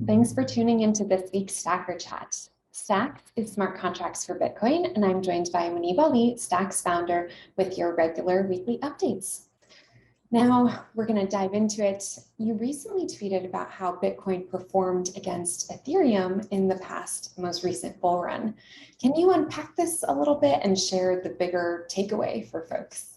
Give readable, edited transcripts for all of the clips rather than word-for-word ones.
Thanks for tuning into this week's Stacker Chat. Stacks is smart contracts for Bitcoin, and I'm joined by Muneeb Ali, Stacks founder, with your regular weekly updates. Now we're going to dive into it. You recently tweeted about how Bitcoin performed against Ethereum in the past, most recent bull run. Can you unpack this a little bit and share the bigger takeaway for folks?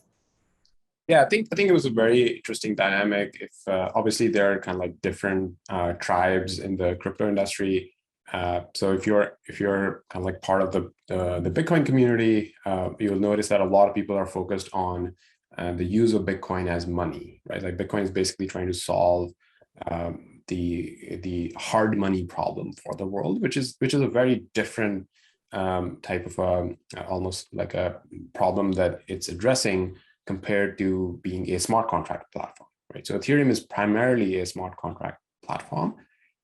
Yeah, I think it was a very interesting dynamic. If obviously there are kind of like different tribes in the crypto industry. So if you're kind of like part of the Bitcoin community, you'll notice that a lot of people are focused on the use of Bitcoin as money, right? Like Bitcoin is basically trying to solve the hard money problem for the world, which is a very different type of almost like a problem that it's addressing compared to being a smart contract platform, right? So Ethereum is primarily a smart contract platform,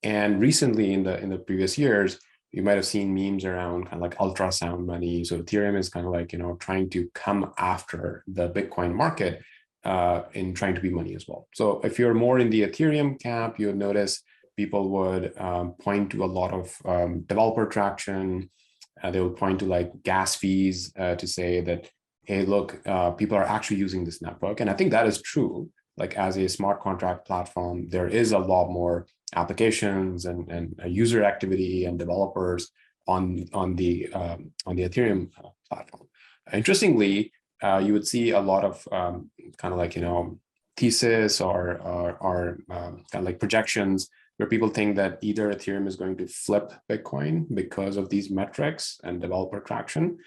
and recently in the previous years, you might have seen memes around kind of like ultrasound money. So Ethereum is kind of like trying to come after the Bitcoin market in trying to be money as well. So if you're more in the Ethereum camp, you'll notice people would point to a lot of developer traction. They would point to like gas fees to say that, hey, look, people are actually using this network. And I think that is true. Like as a smart contract platform, there is a lot more applications and user activity and developers on the Ethereum platform. Interestingly, you would see a lot of kind of like thesis or kind of like projections where people think that either Ethereum is going to flip Bitcoin because of these metrics and developer traction.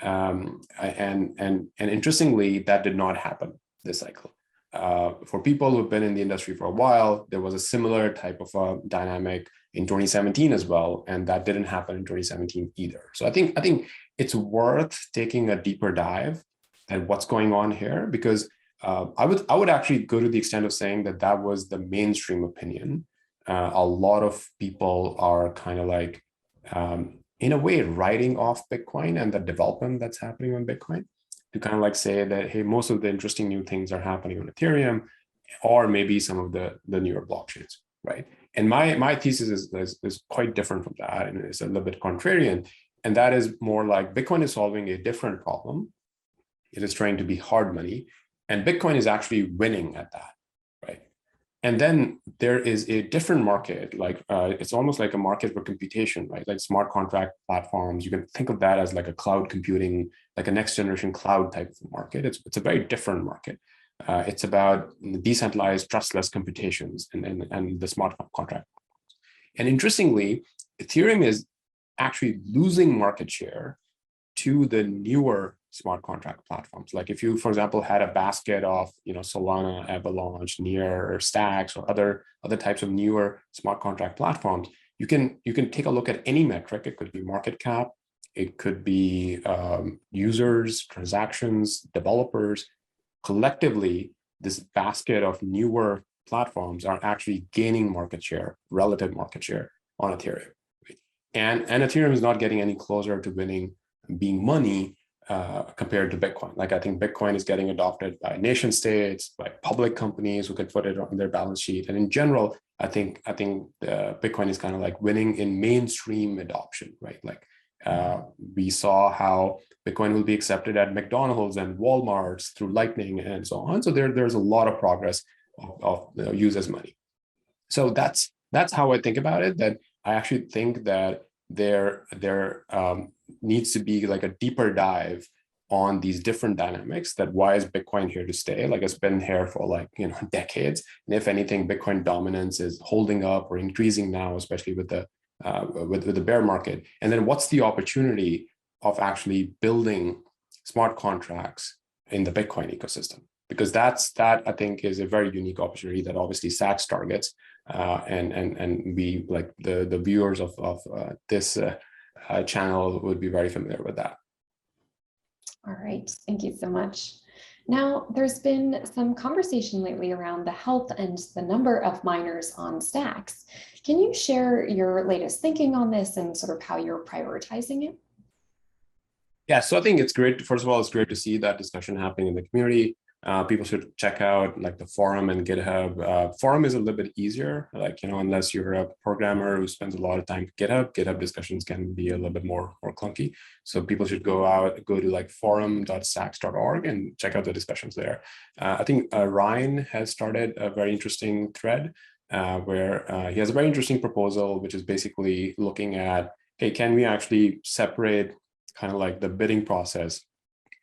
And interestingly, that did not happen this cycle. For people who've been in the industry for a while, there was a similar type of a dynamic in 2017 as well, and that didn't happen in 2017 either. So I think it's worth taking a deeper dive at what's going on here, because I would actually go to the extent of saying that that was the mainstream opinion. A lot of people are kind of like in a way writing off Bitcoin and the development that's happening on Bitcoin, to kind of like say that, hey, most of the interesting new things are happening on Ethereum, or maybe some of the newer blockchains, right? And my thesis is quite different from that, and it's a little bit contrarian. And that is more like Bitcoin is solving a different problem. It is trying to be hard money, and Bitcoin is actually winning at that, right? And then there is a different market, like it's almost like a market for computation, right? Like smart contract platforms. You can think of that as like a cloud computing, like a next generation cloud type of market. It's a very different market. It's about decentralized, trustless computations and the smart contract. And interestingly, Ethereum is actually losing market share to the newer smart contract platforms. Like if you, for example, had a basket of Solana, Avalanche, Near, or Stacks, or other types of newer smart contract platforms, you can take a look at any metric. It could be market cap, it could be users, transactions, developers. Collectively, this basket of newer platforms are actually gaining market share, relative market share on Ethereum. And Ethereum is not getting any closer to winning, being money compared to Bitcoin. Like I think Bitcoin is getting adopted by nation states, by public companies who can put it on their balance sheet. And in general, I think Bitcoin is kind of like winning in mainstream adoption, right? Like we saw how Bitcoin will be accepted at McDonald's and Walmart's through Lightning and so on. So there's a lot of progress of use as money. So that's how I think about it. That I actually think that there needs to be like a deeper dive on these different dynamics. That why is Bitcoin here to stay? Like it's been here for like decades, and if anything, Bitcoin dominance is holding up or increasing now, especially with the bear market. And then what's the opportunity of actually building smart contracts in the Bitcoin ecosystem? Because that I think is a very unique opportunity that obviously Sachs targets, and we, like the viewers of this channel, would be very familiar with that. All right, thank you so much. Now, there's been some conversation lately around the health and the number of miners on Stacks. Can you share your latest thinking on this and sort of how you're prioritizing it? Yeah, so I think it's great. First of all, it's great to see that discussion happening in the community. People should check out like the forum and GitHub. Forum is a little bit easier, like, unless you're a programmer who spends a lot of time GitHub discussions can be a little bit more clunky. So people should go to like forum.stacks.org and check out the discussions there. I think Ryan has started a very interesting thread where he has a very interesting proposal, which is basically looking at, hey, can we actually separate kind of like the bidding process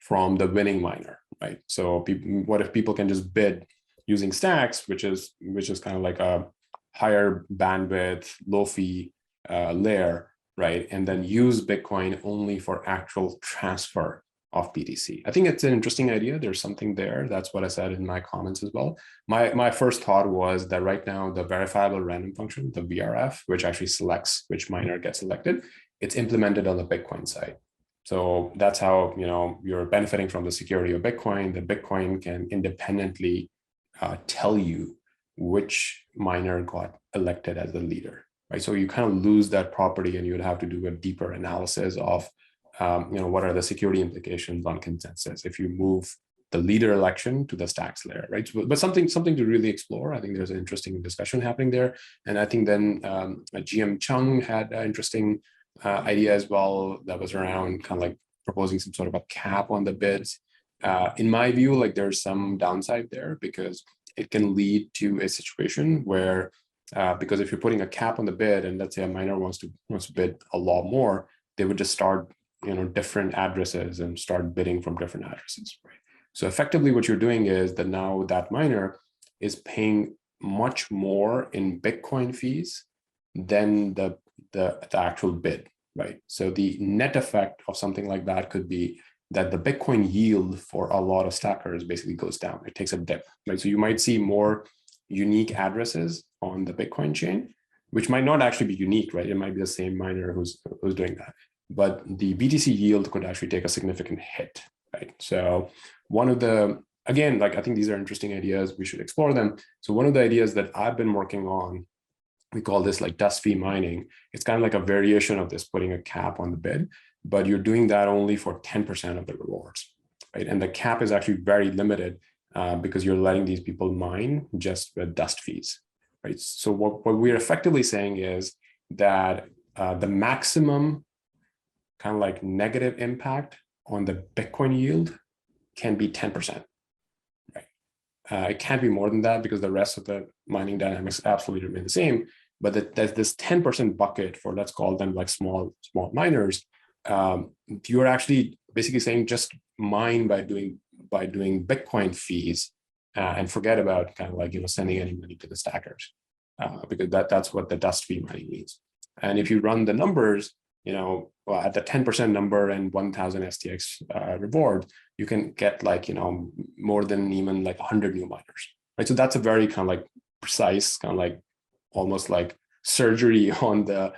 from the winning miner, right? So what if people can just bid using stacks, which is kind of like a higher bandwidth, low fee layer, right? And then use Bitcoin only for actual transfer of BTC. I think it's an interesting idea. There's something there. That's what I said in my comments as well. My first thought was that right now the verifiable random function, the VRF, which actually selects which miner gets selected, it's implemented on the Bitcoin side. So that's how you're benefiting from the security of Bitcoin. The Bitcoin can independently tell you which miner got elected as the leader, right? So you kind of lose that property, and you would have to do a deeper analysis of what are the security implications on consensus if you move the leader election to the stacks layer, right? But something to really explore. I think there's an interesting discussion happening there, and I think then GM Chung had an interesting idea as well that was around kind of like proposing some sort of a cap on the bids. In my view, like there's some downside there because it can lead to a situation where because if you're putting a cap on the bid, and let's say a miner wants to bid a lot more, they would just start different addresses and start bidding from different addresses, right? So effectively what you're doing is that now that miner is paying much more in Bitcoin fees than the actual bid, right? So the net effect of something like that could be that the Bitcoin yield for a lot of stackers basically goes down. It takes a dip, right? So you might see more unique addresses on the Bitcoin chain, which might not actually be unique, right? It might be the same miner who's doing that, but the BTC yield could actually take a significant hit, right? So one of the, again, like I think these are interesting ideas. We should explore them. So one of the ideas that I've been working on, we call this like dust fee mining. It's kind of like a variation of this, putting a cap on the bid, but you're doing that only for 10% of the rewards, right? And the cap is actually very limited because you're letting these people mine just with dust fees, right? So what we're effectively saying is that the maximum kind of like negative impact on the Bitcoin yield can be 10%, right? It can't be more than that because the rest of the mining dynamics absolutely remain the same. But there's this 10% bucket for, let's call them like small miners. You're actually basically saying just mine by doing Bitcoin fees and forget about kind of like sending any money to the stackers because that's what the dust fee mining means. And if you run the numbers, at the 10% number and 1,000 STX reward, you can get like more than even like 100 new miners, right? So that's a very kind of like precise kind of like almost like surgery on the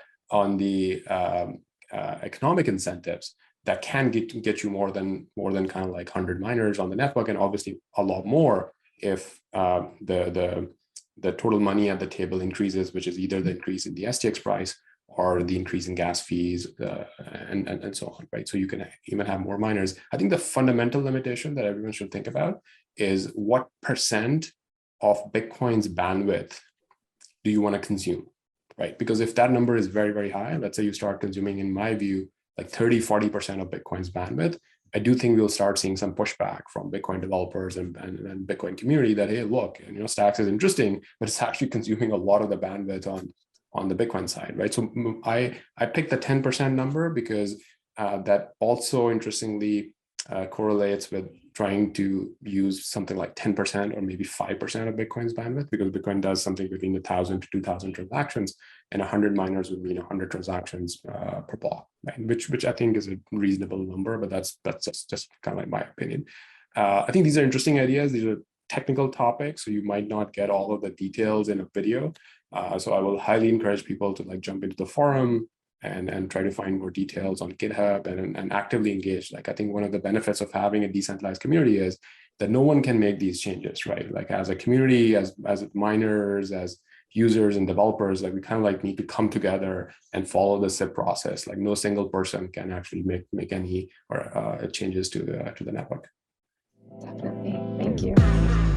economic incentives that can get you more than kind of like 100 miners on the network, and obviously a lot more if the total money at the table increases, which is either the increase in the STX price or the increase in gas fees and so on, right? So you can even have more miners. I think the fundamental limitation that everyone should think about is what percent of Bitcoin's bandwidth do you want to consume, right? Because if that number is very, very high, let's say you start consuming, in my view, like 30-40% of Bitcoin's bandwidth, I do think we'll start seeing some pushback from Bitcoin developers and Bitcoin community that, hey, look, Stacks is interesting, but it's actually consuming a lot of the bandwidth on the Bitcoin side, right? So I picked the 10% number because that also interestingly correlates with trying to use something like 10% or maybe 5% of Bitcoin's bandwidth, because Bitcoin does something between 1,000 to 2,000 transactions, and 100 miners would mean 100 transactions per block, right? Which I think is a reasonable number, but that's just kind of like my opinion. I think these are interesting ideas. These are technical topics, so you might not get all of the details in a video. So I will highly encourage people to like jump into the forum and try to find more details on GitHub and actively engage. Like I think one of the benefits of having a decentralized community is that no one can make these changes, right? Like as a community, as miners, as users and developers, like we kind of like need to come together and follow the SIP process. Like no single person can actually make any changes to the network. Definitely. Thanks. Thank you.